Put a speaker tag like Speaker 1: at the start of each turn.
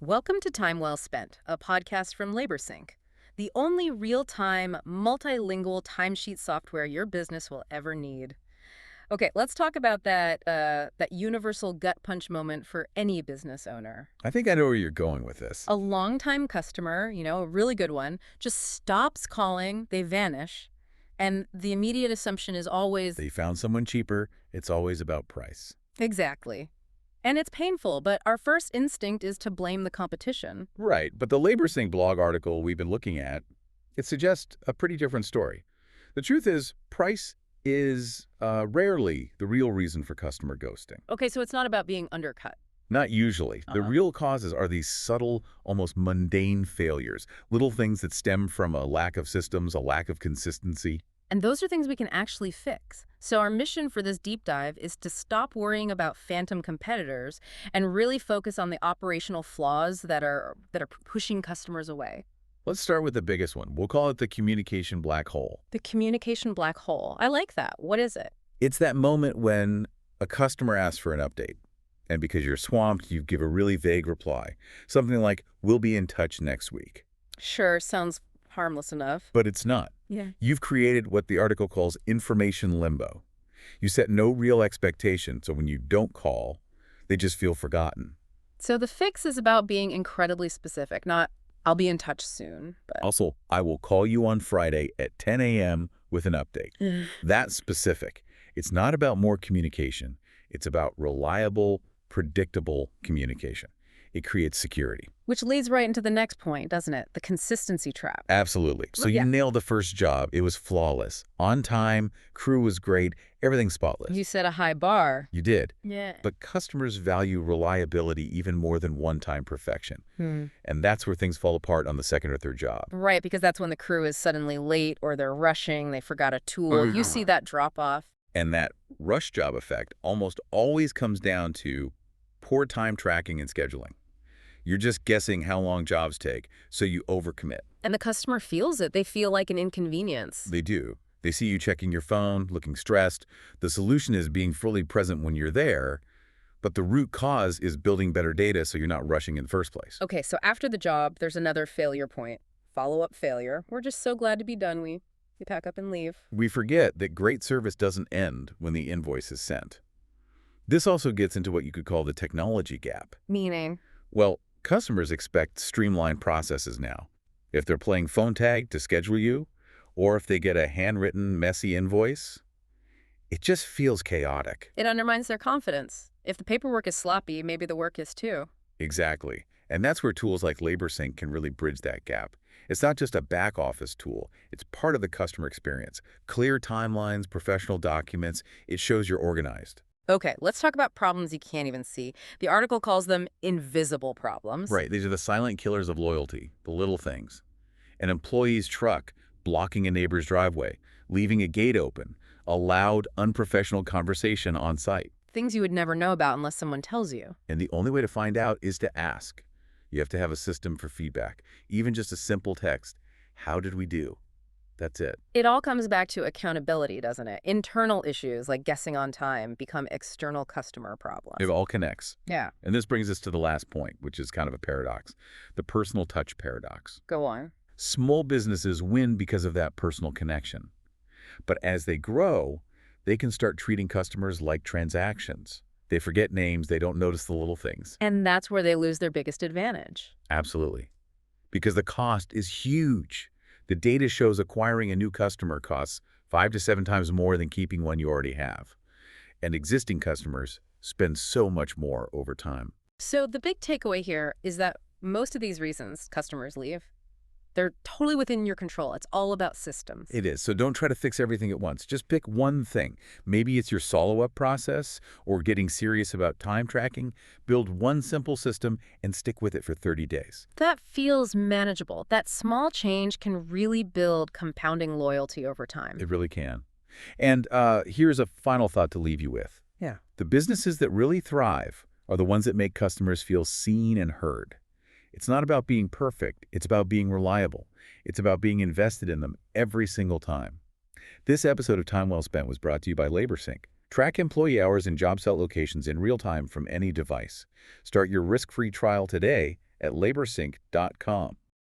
Speaker 1: Welcome to Time Well Spent, a podcast from LaborSync, the only real-time, multilingual timesheet software your business will ever need. Okay, let's talk about that universal gut punch moment for any business owner.
Speaker 2: I think I know where you're going with this.
Speaker 1: A longtime customer, a really good one, just stops calling, they vanish, and the immediate assumption is always,
Speaker 2: They found someone cheaper. It's always about price.
Speaker 1: exactly. And it's painful, but our first instinct is to blame the competition.
Speaker 2: Right, but the LaborSync blog article we've been looking at, it suggests a pretty different story. The truth is, price is rarely the real reason for customer ghosting.
Speaker 1: Okay, so it's not about being undercut.
Speaker 2: Not usually. The real causes are these subtle, almost mundane failures, little things that stem from a lack of systems, a lack of consistency.
Speaker 1: And those are things we can actually fix. So our mission for this deep dive is to stop worrying about phantom competitors and really focus on the operational flaws that are pushing customers away.
Speaker 2: Let's start with the biggest one. We'll call it the communication black hole.
Speaker 1: The communication black hole. I like that. What is it?
Speaker 2: It's that moment when a customer asks for an update, and because you're swamped, you give a really vague reply. Something like, "We'll be in touch next week."
Speaker 1: Sure, sounds harmless enough.
Speaker 2: But it's not.
Speaker 1: Yeah.
Speaker 2: You've created what the article calls information limbo. You set no real expectation, so when you don't call, they just feel forgotten.
Speaker 1: So the fix is about being incredibly specific, not I'll be in touch soon, but
Speaker 2: Also, I will call you on Friday at 10 a.m. with an update. That's specific. It's not about more communication. It's about reliable, predictable communication. It creates security.
Speaker 1: which leads right into the next point, doesn't it? The consistency trap.
Speaker 2: Absolutely. So
Speaker 1: Yeah.
Speaker 2: you nailed the first job. It was flawless. On time, crew was great, everything spotless.
Speaker 1: You set a high bar.
Speaker 2: You did.
Speaker 1: Yeah.
Speaker 2: But customers value reliability even more than one-time perfection. And that's where things fall apart on the second or third job.
Speaker 1: Right, because that's when the crew is suddenly late or they're rushing, they forgot a tool. You see that drop off.
Speaker 2: And that rush job effect almost always comes down to poor time tracking and scheduling. You're just guessing how long jobs take, so you overcommit.
Speaker 1: And the customer feels it. They feel like an inconvenience.
Speaker 2: They do. They see you checking your phone, looking stressed. The solution is being fully present when you're there, but the root cause is building better data so you're not rushing in the first place.
Speaker 1: Okay, so after the job, there's another failure point. Follow-up failure. We're just so glad to be done. We pack up and leave.
Speaker 2: We forget that great service doesn't end when the invoice is sent. This also gets into what you could call the technology gap.
Speaker 1: Meaning?
Speaker 2: Well, customers expect streamlined processes now. If they're playing phone tag to schedule you, or if they get a handwritten, messy invoice, it just feels chaotic.
Speaker 1: It undermines their confidence. If the paperwork is sloppy, maybe the work is too.
Speaker 2: Exactly. And that's where tools like LaborSync can really bridge that gap. It's not just a back office tool. It's part of the customer experience. Clear timelines, professional documents. It shows you're organized.
Speaker 1: Okay, let's talk about problems you can't even see. The article calls them invisible problems.
Speaker 2: Right. These are the silent killers of loyalty, the little things. An employee's truck blocking a neighbor's driveway, leaving a gate open, a loud, unprofessional conversation on site.
Speaker 1: Things you would never know about unless someone tells you.
Speaker 2: And the only way to find out is to ask. You have to have a system for feedback, even just a simple text. How did we do? That's it.
Speaker 1: It all comes back to accountability, doesn't it? Internal issues like guessing on time become external customer problems.
Speaker 2: It all connects.
Speaker 1: Yeah,
Speaker 2: And this brings us to the last point, which is kind of a paradox, the personal touch paradox.
Speaker 1: go on.
Speaker 2: Small businesses win because of that personal connection. But as they grow, they can start treating customers like transactions. They forget names, they don't notice the little things.
Speaker 1: And that's where they lose their biggest advantage.
Speaker 2: Absolutely. Because the cost is huge. The data shows acquiring a new customer costs 5 to 7 times more than keeping one you already have. And existing customers spend so much more over time.
Speaker 1: So the big takeaway here is that most of these reasons customers leave, they're totally within your control. It's all about systems.
Speaker 2: It is. So don't try to fix everything at once. Just pick one thing. Maybe it's your follow-up process or getting serious about time tracking. Build one simple system and stick with it for 30 days.
Speaker 1: That feels manageable. That small change can really build compounding loyalty over time.
Speaker 2: It really can. And here's a final thought to leave you with.
Speaker 1: Yeah.
Speaker 2: The businesses that really thrive are the ones that make customers feel seen and heard. It's not about being perfect. It's about being reliable. It's about being invested in them every single time. This episode of Time Well Spent was brought to you by LaborSync. Track employee hours and job site locations in real time from any device. Start your risk-free trial today at laborsync.com.